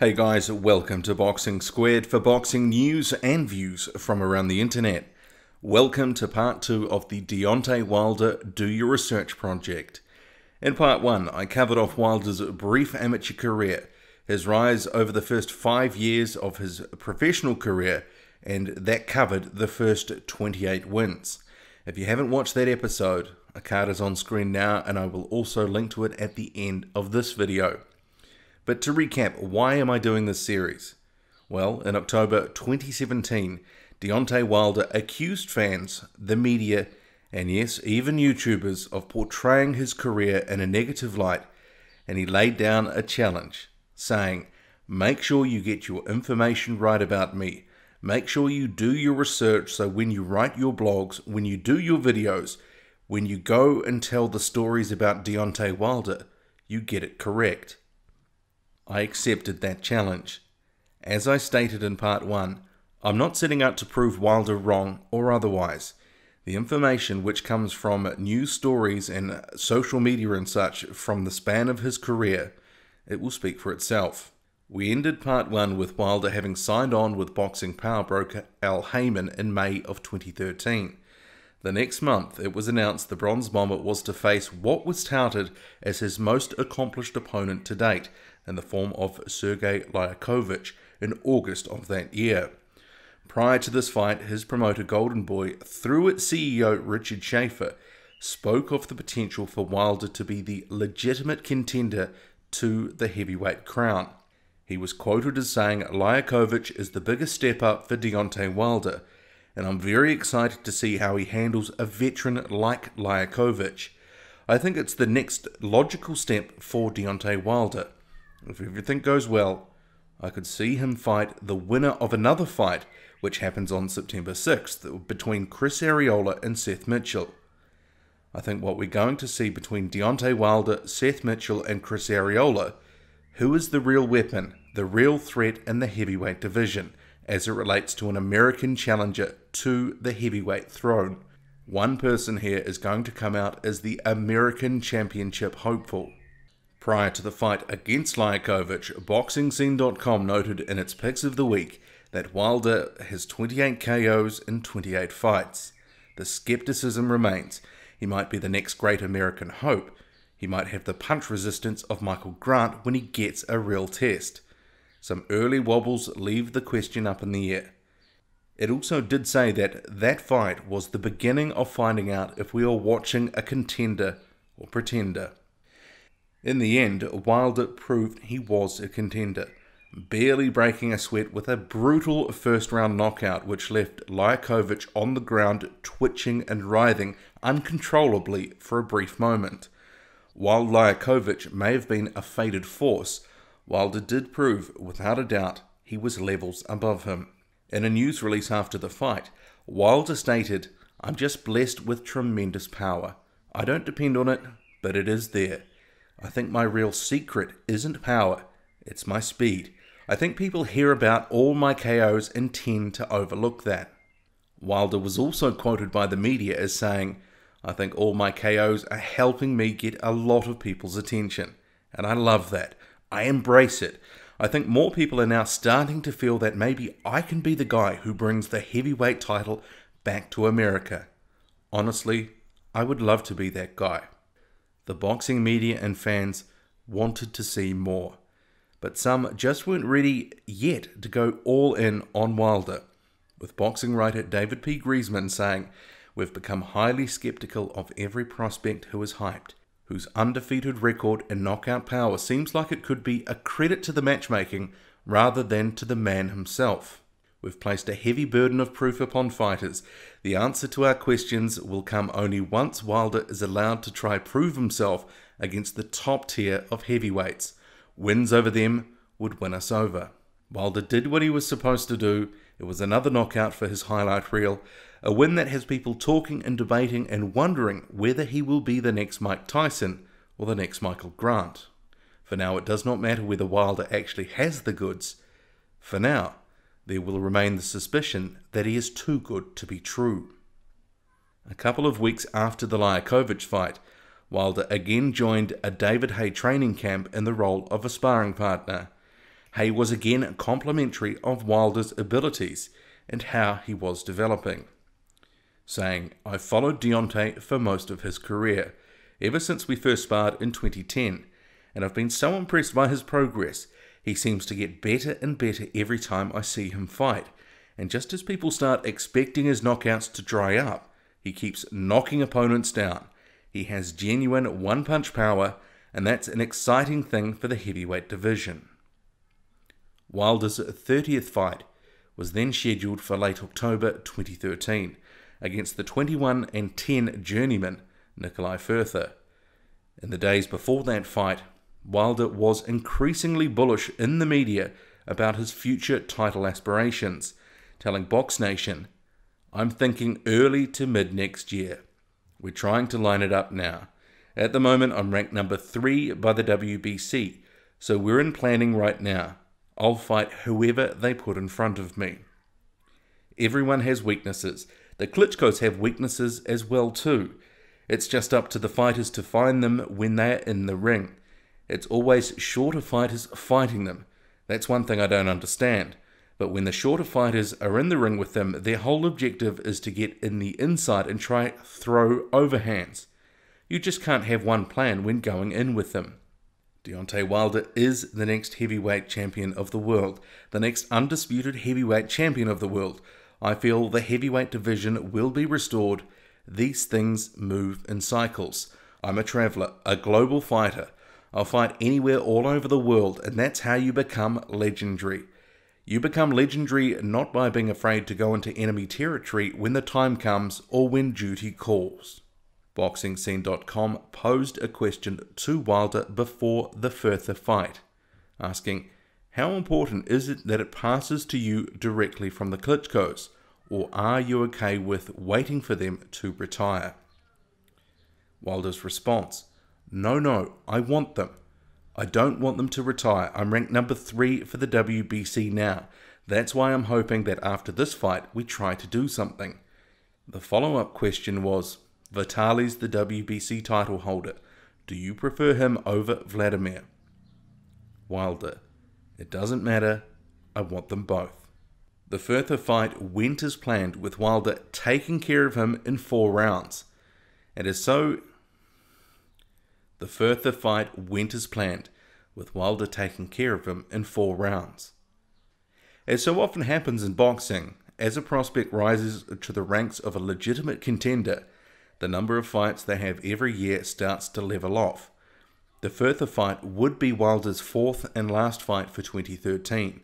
Hey guys, welcome to Boxing Squared for boxing news and views from around the internet. Welcome to part 2 of the Deontay Wilder Do Your Research project. In part 1, I covered off Wilder's brief amateur career, his rise over the first 5 years of his professional career, and that covered the first 28 wins. If you haven't watched that episode, a card is on screen now and I will also link to it at the end of this video. But to recap, why am I doing this series? Well, in October 2017, Deontay Wilder accused fans, the media, and yes, even YouTubers of portraying his career in a negative light, and he laid down a challenge, saying, make sure you get your information right about me. Make sure you do your research so when you write your blogs, when you do your videos, when you go and tell the stories about Deontay Wilder, you get it correct. I accepted that challenge. As I stated in part 1, I'm not setting out to prove Wilder wrong or otherwise. The information which comes from news stories and social media and such from the span of his career, it will speak for itself. We ended part 1 with Wilder having signed on with boxing power broker Al Heyman in May of 2013. The next month, it was announced the Bronze Bomber was to face what was touted as his most accomplished opponent to date, in the form of Sergey Liakovich, in August of that year. Prior to this fight, his promoter Golden Boy, through its CEO Richard Schaefer, spoke of the potential for Wilder to be the legitimate contender to the heavyweight crown. He was quoted as saying, Liakovich is the biggest step up for Deontay Wilder, and I'm very excited to see how he handles a veteran like Liakovich. I think it's the next logical step for Deontay Wilder. If everything goes well, I could see him fight the winner of another fight, which happens on September 6th, between Chris Arreola and Seth Mitchell. I think what we're going to see between Deontay Wilder, Seth Mitchell and Chris Arreola, who is the real weapon, the real threat in the heavyweight division, as it relates to an American challenger to the heavyweight throne. One person here is going to come out as the American Championship hopeful. Prior to the fight against Liakovich, BoxingScene.com noted in its picks of the week that Wilder has 28 KOs in 28 fights. The skepticism remains. He might be the next great American hope. He might have the punch resistance of Michael Grant when he gets a real test. Some early wobbles leave the question up in the air. It also did say that that fight was the beginning of finding out if we are watching a contender or pretender. In the end, Wilder proved he was a contender, barely breaking a sweat with a brutal first-round knockout which left Liakovich on the ground twitching and writhing uncontrollably for a brief moment. While Liakovich may have been a faded force, Wilder did prove, without a doubt, he was levels above him. In a news release after the fight, Wilder stated, I'm just blessed with tremendous power. I don't depend on it, but it is there. I think my real secret isn't power, it's my speed. I think people hear about all my KOs and tend to overlook that. Wilder was also quoted by the media as saying, I think all my KOs are helping me get a lot of people's attention. And I love that. I embrace it. I think more people are now starting to feel that maybe I can be the guy who brings the heavyweight title back to America. Honestly, I would love to be that guy. The boxing media and fans wanted to see more, but some just weren't ready yet to go all in on Wilder, with boxing writer David P. Griezmann saying, we've become highly skeptical of every prospect who is hyped, whose undefeated record and knockout power seems like it could be a credit to the matchmaking rather than to the man himself. We've placed a heavy burden of proof upon fighters. The answer to our questions will come only once Wilder is allowed to try prove himself against the top tier of heavyweights. Wins over them would win us over. Wilder did what he was supposed to do. It was another knockout for his highlight reel. A win that has people talking and debating and wondering whether he will be the next Mike Tyson or the next Michael Grant. For now, it does not matter whether Wilder actually has the goods. For now, there will remain the suspicion that he is too good to be true. A couple of weeks after the Liakovich fight, Wilder again joined a David Haye training camp in the role of a sparring partner. Hay was again complimentary of Wilder's abilities and how he was developing, saying, "I followed Deontay for most of his career, ever since we first sparred in 2010, and I've been so impressed by his progress. He seems to get better and better every time I see him fight, and just as people start expecting his knockouts to dry up, he keeps knocking opponents down. He has genuine one-punch power, and that's an exciting thing for the heavyweight division." Wilder's 30th fight was then scheduled for late October 2013 against the 21-10 journeyman Nikolai Further. In the days before that fight, Wilder was increasingly bullish in the media about his future title aspirations, telling Box Nation, "I'm thinking early to mid next year. We're trying to line it up now. At the moment, I'm ranked number 3 by the WBC, so we're in planning right now. I'll fight whoever they put in front of me." Everyone has weaknesses. The Klitschkos have weaknesses as well too. It's just up to the fighters to find them when they're in the ring. It's always shorter fighters fighting them. That's one thing I don't understand. But when the shorter fighters are in the ring with them, their whole objective is to get in the inside and try throw overhands. You just can't have one plan when going in with them. Deontay Wilder is the next heavyweight champion of the world, the next undisputed heavyweight champion of the world. I feel the heavyweight division will be restored. These things move in cycles. I'm a traveller, a global fighter. I'll fight anywhere all over the world, and that's how you become legendary. You become legendary not by being afraid to go into enemy territory when the time comes or when duty calls. BoxingScene.com posed a question to Wilder before the Further fight, asking, "How important is it that it passes to you directly from the Klitschkos, or are you okay with waiting for them to retire?" Wilder's response, No, I want them. I don't want them to retire. I'm ranked number 3 for the WBC now. That's why I'm hoping that after this fight we try to do something." The follow-up question was, "Vitali's the WBC title holder. Do you prefer him over Vladimir?" Wilder, "It doesn't matter. I want them both." The Further fight went as planned, with Wilder taking care of him in 4 rounds. The Further fight went as planned, with Wilder taking care of him in 4 rounds. As so often happens in boxing, as a prospect rises to the ranks of a legitimate contender, the number of fights they have every year starts to level off. The Further fight would be Wilder's 4th and last fight for 2013.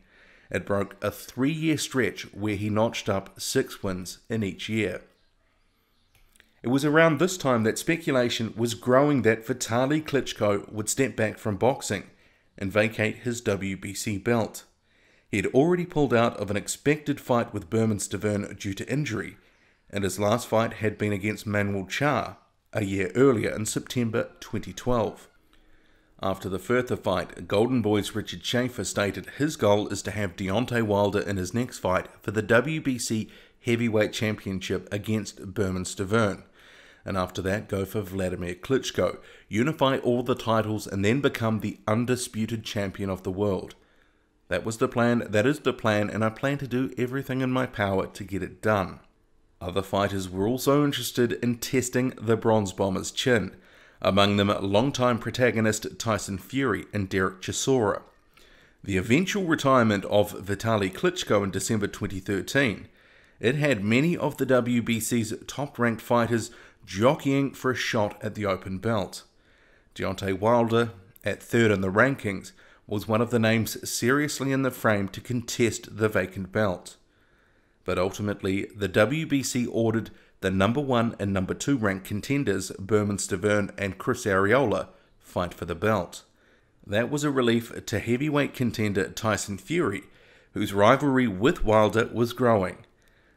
It broke a 3-year stretch where he notched up 6 wins in each year. It was around this time that speculation was growing that Vitaly Klitschko would step back from boxing and vacate his WBC belt. He had already pulled out of an expected fight with Stavern due to injury, and his last fight had been against Manuel Cha a year earlier in September 2012. After the Further fight, Golden Boy's Richard Schaefer stated his goal is to have Deontay Wilder in his next fight for the WBC Heavyweight Championship against Stavern, and after that go for Vladimir Klitschko, unify all the titles and then become the undisputed champion of the world. That was the plan, that is the plan, and I plan to do everything in my power to get it done. Other fighters were also interested in testing the Bronze Bomber's chin, among them longtime protagonist Tyson Fury and Derek Chisora. The eventual retirement of Vitaly Klitschko in December 2013, it had many of the WBC's top-ranked fighters jockeying for a shot at the open belt. Deontay Wilder, at 3rd in the rankings, was one of the names seriously in the frame to contest the vacant belt. But ultimately, the WBC ordered the number 1 and number 2 ranked contenders, Stavern and Chris Arreola, fight for the belt. That was a relief to heavyweight contender Tyson Fury, whose rivalry with Wilder was growing.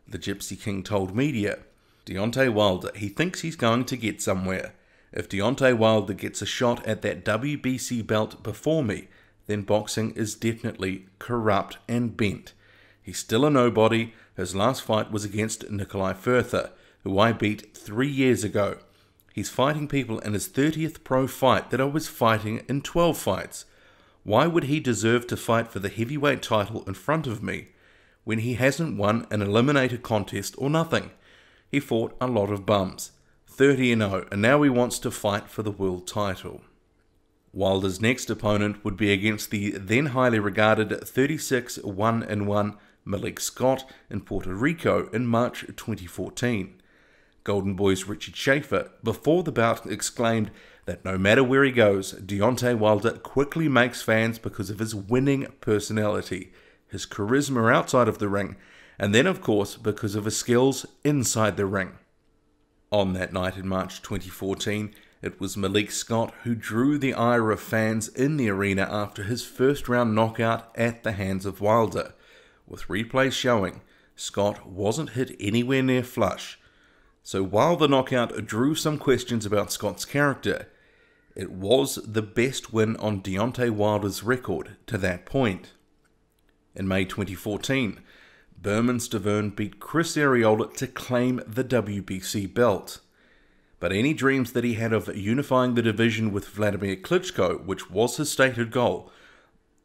The Gypsy King told media, "Deontay Wilder, he thinks he's going to get somewhere. If Deontay Wilder gets a shot at that WBC belt before me, then boxing is definitely corrupt and bent. He's still a nobody. His last fight was against Nikolai Further, who I beat 3 years ago. He's fighting people in his 30th pro fight that I was fighting in 12 fights. Why would he deserve to fight for the heavyweight title in front of me when he hasn't won an eliminator contest or nothing? He fought a lot of bums, 30-0, and now he wants to fight for the world title. Wilder's next opponent would be against the then highly regarded 36-1-1 Malik Scott in Puerto Rico in March 2014. Golden Boy's Richard Schaefer, before the bout, exclaimed that no matter where he goes, Deontay Wilder quickly makes fans because of his winning personality, his charisma outside of the ring, and then of course because of his skills inside the ring. On that night in March 2014, it was Malik Scott who drew the ire of fans in the arena after his first round knockout at the hands of Wilder. With replays showing, Scott wasn't hit anywhere near flush. So while the knockout drew some questions about Scott's character, it was the best win on Deontay Wilder's record to that point. In May 2014, Bermane Stiverne beat Chris Arreola to claim the WBC belt. But any dreams that he had of unifying the division with Vladimir Klitschko, which was his stated goal,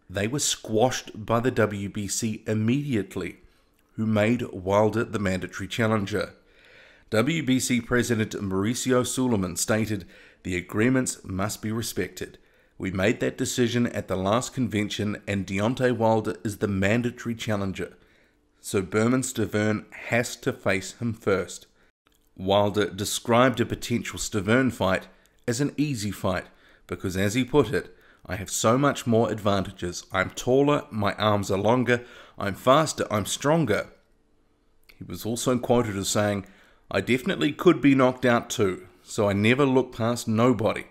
they were squashed by the WBC immediately, who made Wilder the mandatory challenger. WBC President Mauricio Suleiman stated, "The agreements must be respected. We made that decision at the last convention and Deontay Wilder is the mandatory challenger. So Bermane Stiverne has to face him first." Wilder described a potential Stiverne fight as an easy fight because, as he put it, "I have so much more advantages. I'm taller, my arms are longer, I'm faster, I'm stronger." He was also quoted as saying, "I definitely could be knocked out too, so I never look past nobody.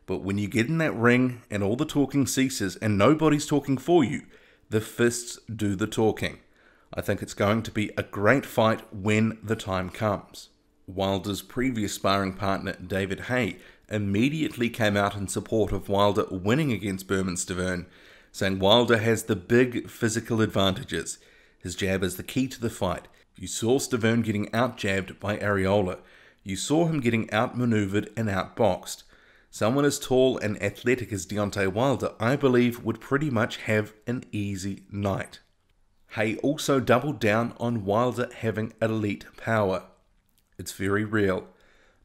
But when you get in that ring and all the talking ceases and nobody's talking for you, the fists do the talking. I think it's going to be a great fight when the time comes." Wilder's previous sparring partner, David Haye, immediately came out in support of Wilder winning against Bermane Stiverne, saying Wilder has the big physical advantages. His jab is the key to the fight. You saw Stiverne getting out-jabbed by Arreola. You saw him getting outmaneuvered and outboxed. Someone as tall and athletic as Deontay Wilder, I believe, would pretty much have an easy night. Haye also doubled down on Wilder having elite power. It's very real.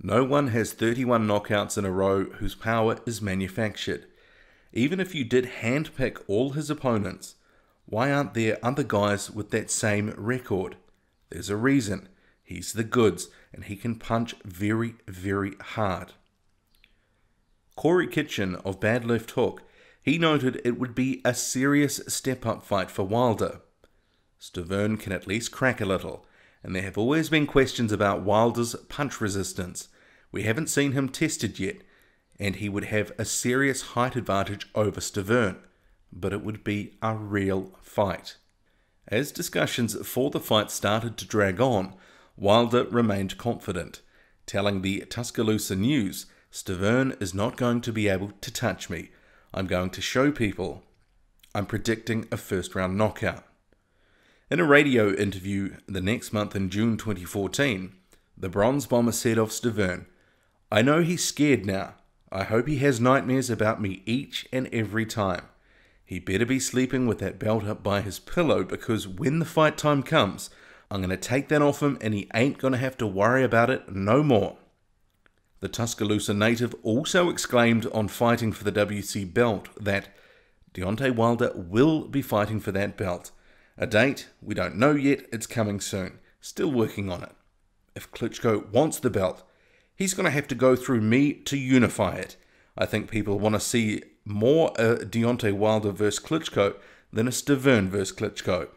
No one has 31 knockouts in a row whose power is manufactured. Even if you did handpick all his opponents, why aren't there other guys with that same record? There's a reason. He's the goods, and he can punch very, very hard. Corey Kitchen of Bad Left Hook, he noted it would be a serious step-up fight for Wilder. Stiverne can at least crack a little, and there have always been questions about Wilder's punch resistance. We haven't seen him tested yet, and he would have a serious height advantage over Stiverne, but it would be a real fight. As discussions for the fight started to drag on, Wilder remained confident, telling the Tuscaloosa News, "Stiverne is not going to be able to touch me. I'm going to show people. I'm predicting a first-round knockout." In a radio interview the next month in June 2014, the Bronze Bomber said of Stiverne, "I know he's scared now. I hope he has nightmares about me each and every time. He better be sleeping with that belt up by his pillow because when the fight time comes, I'm going to take that off him and he ain't going to have to worry about it no more." The Tuscaloosa native also exclaimed on fighting for the WC belt that Deontay Wilder will be fighting for that belt. A date, we don't know yet, it's coming soon. Still working on it. If Klitschko wants the belt, he's going to have to go through me to unify it. I think people want to see more a Deontay Wilder versus Klitschko than a Stiverne versus Klitschko.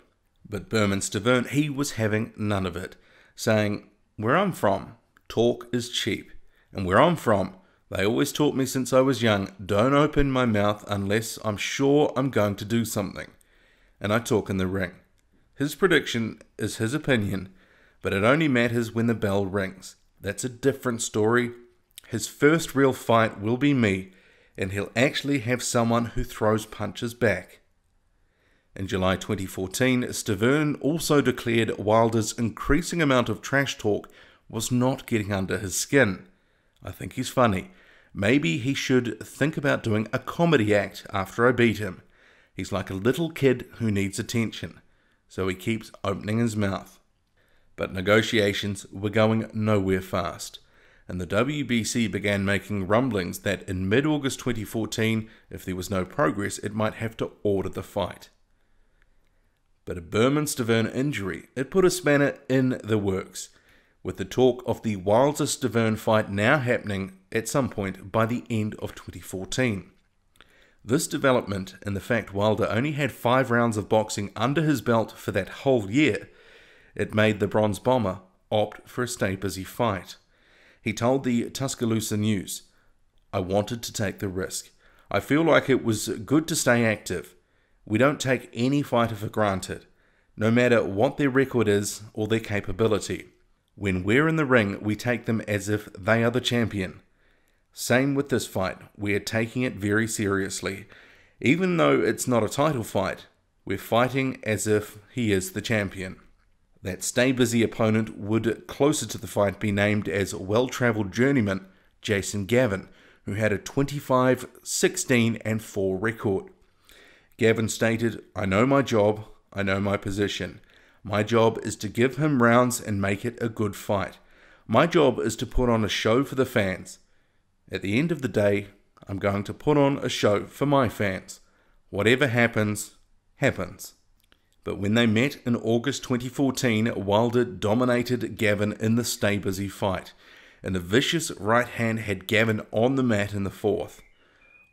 But Bermane Stiverne, he was having none of it, saying, "Where I'm from, talk is cheap. And where I'm from, they always taught me since I was young, don't open my mouth unless I'm sure I'm going to do something. And I talk in the ring." His prediction is his opinion, but it only matters when the bell rings. That's a different story. His first real fight will be me, and he'll actually have someone who throws punches back. In July 2014, Stiverne also declared Wilder's increasing amount of trash talk was not getting under his skin. "I think he's funny. Maybe he should think about doing a comedy act after I beat him. He's like a little kid who needs attention, so he keeps opening his mouth. But negotiations were going nowhere fast, and the WBC began making rumblings that in mid-August 2014, if there was no progress, it might have to order the fight. But a Berman-Stiverne injury, it put a spanner in the works, with the talk of the Wilder-Stiverne fight now happening at some point by the end of 2014. This development, and the fact Wilder only had 5 rounds of boxing under his belt for that whole year, it made the Bronze Bomber opt for a stay-busy fight. He told the Tuscaloosa News, "I wanted to take the risk. I feel like it was good to stay active. We don't take any fighter for granted, no matter what their record is or their capability. When we're in the ring, we take them as if they are the champion. Same with this fight, we are taking it very seriously. Even though it's not a title fight, we're fighting as if he is the champion." That stay-busy opponent would, closer to the fight, be named as well-travelled journeyman Jason Gavin, who had a 25-16-4 record. Gavin stated, "I know my job, I know my position. My job is to give him rounds and make it a good fight. My job is to put on a show for the fans. At the end of the day, I'm going to put on a show for my fans. Whatever happens, happens." But when they met in August 2014, Wilder dominated Gavin in the stay-busy fight, and a vicious right hand had Gavin on the mat in the 4th.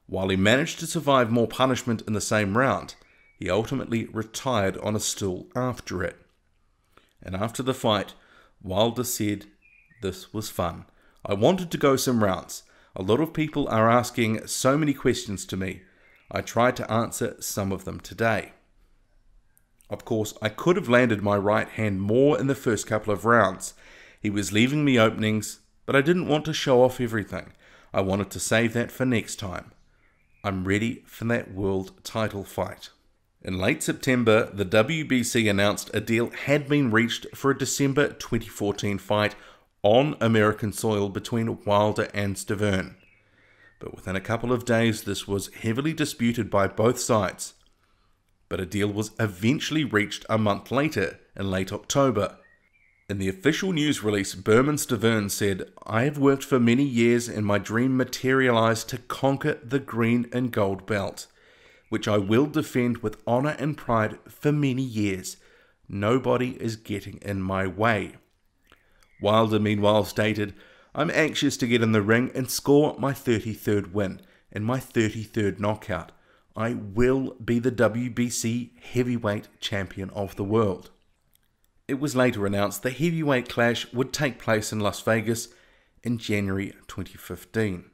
While he managed to survive more punishment in the same round, he ultimately retired on a stool after it. And after the fight, Wilder said, "This was fun. I wanted to go some rounds. A lot of people are asking so many questions to me. I tried to answer some of them today. Of course, I could have landed my right hand more in the first couple of rounds. He was leaving me openings, but I didn't want to show off everything. I wanted to save that for next time. I'm ready for that world title fight." In late September, the WBC announced a deal had been reached for a December 2014 fight on American soil between Wilder and Stiverne. But within a couple of days, this was heavily disputed by both sides. But a deal was eventually reached a month later, in late October. In the official news release, Berman-Stiverne said, "I have worked for many years and my dream materialized to conquer the green and gold belt, which I will defend with honor and pride for many years. Nobody is getting in my way." Wilder meanwhile stated, "I'm anxious to get in the ring and score my 33rd win and my 33rd knockout. I will be the WBC heavyweight champion of the world." It was later announced the heavyweight clash would take place in Las Vegas in January 2015.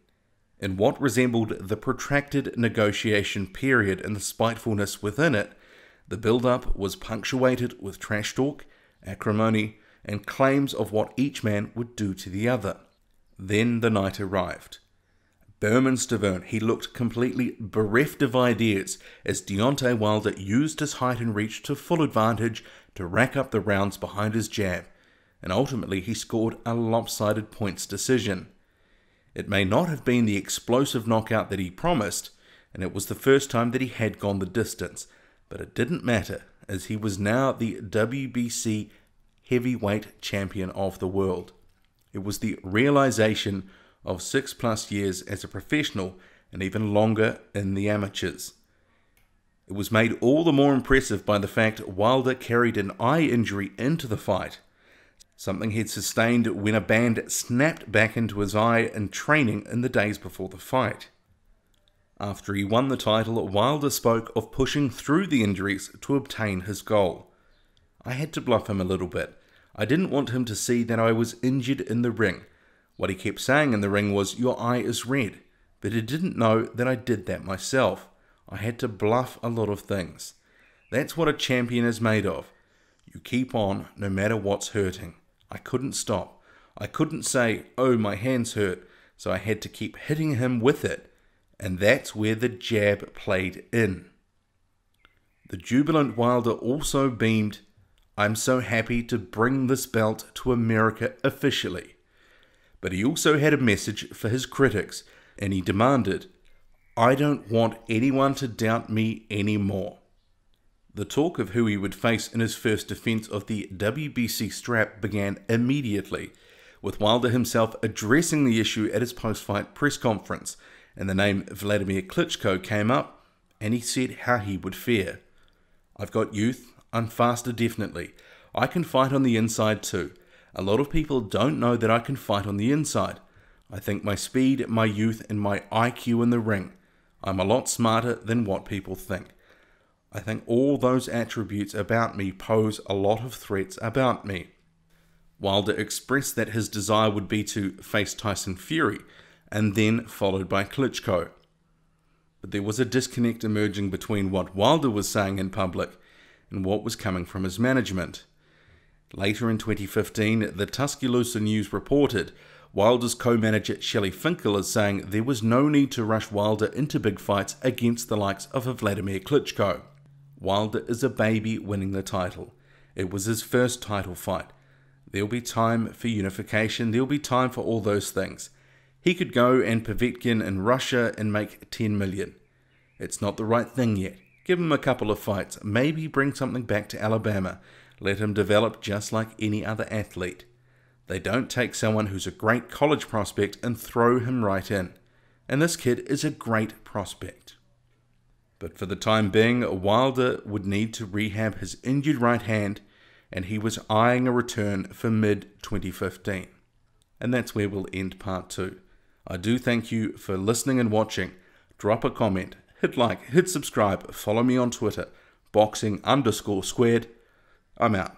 In what resembled the protracted negotiation period and the spitefulness within it, the build-up was punctuated with trash talk, acrimony, and claims of what each man would do to the other. Then the night arrived. Berman-Stiverne, he looked completely bereft of ideas as Deontay Wilder used his height and reach to full advantage to rack up the rounds behind his jab, and ultimately he scored a lopsided points decision. It may not have been the explosive knockout that he promised, and it was the first time that he had gone the distance, but it didn't matter, as he was now the WBC heavyweight champion of the world. It was the realization of 6+ years as a professional and even longer in the amateurs. It was made all the more impressive by the fact Wilder carried an eye injury into the fight, something he'd sustained when a band snapped back into his eye in training in the days before the fight. After he won the title, Wilder spoke of pushing through the injuries to obtain his goal. "I had to bluff him a little bit. I didn't want him to see that I was injured in the ring. What he kept saying in the ring was, 'Your eye is red,' but he didn't know that I did that myself. I had to bluff a lot of things. That's what a champion is made of. You keep on no matter what's hurting. I couldn't stop. I couldn't say, 'Oh, my hands hurt,' so I had to keep hitting him with it, and that's where the jab played in." The jubilant Wilder also beamed, "I'm so happy to bring this belt to America officially." But he also had a message for his critics, and he demanded, I don't want anyone to doubt me anymore. The talk of who he would face in his first defense of the WBC strap began immediately, with Wilder himself addressing the issue at his post-fight press conference, and the name Vladimir Klitschko came up, and he said how he would fare. I've got youth, I'm faster definitely. I can fight on the inside too. A lot of people don't know that I can fight on the inside. I think my speed, my youth, and my IQ in the ring. I'm a lot smarter than what people think. I think all those attributes about me pose a lot of threats about me. Wilder expressed that his desire would be to face Tyson Fury, and then followed by Klitschko. But there was a disconnect emerging between what Wilder was saying in public and what was coming from his management. Later in 2015, the Tuscaloosa News reported Wilder's co-manager Shelley Finkel is saying there was no need to rush Wilder into big fights against the likes of a Vladimir Klitschko. Wilder is a baby winning the title. It was his first title fight. There'll be time for unification, there'll be time for all those things. He could go and Povetkin in Russia and make 10 million. It's not the right thing yet. Give him a couple of fights, maybe bring something back to Alabama. Let him develop just like any other athlete. They don't take someone who's a great college prospect and throw him right in. And this kid is a great prospect. But for the time being, Wilder would need to rehab his injured right hand, and he was eyeing a return for mid-2015. And that's where we'll end part 2. I do thank you for listening and watching. Drop a comment, hit like, hit subscribe, follow me on Twitter, boxing_squared. I'm out.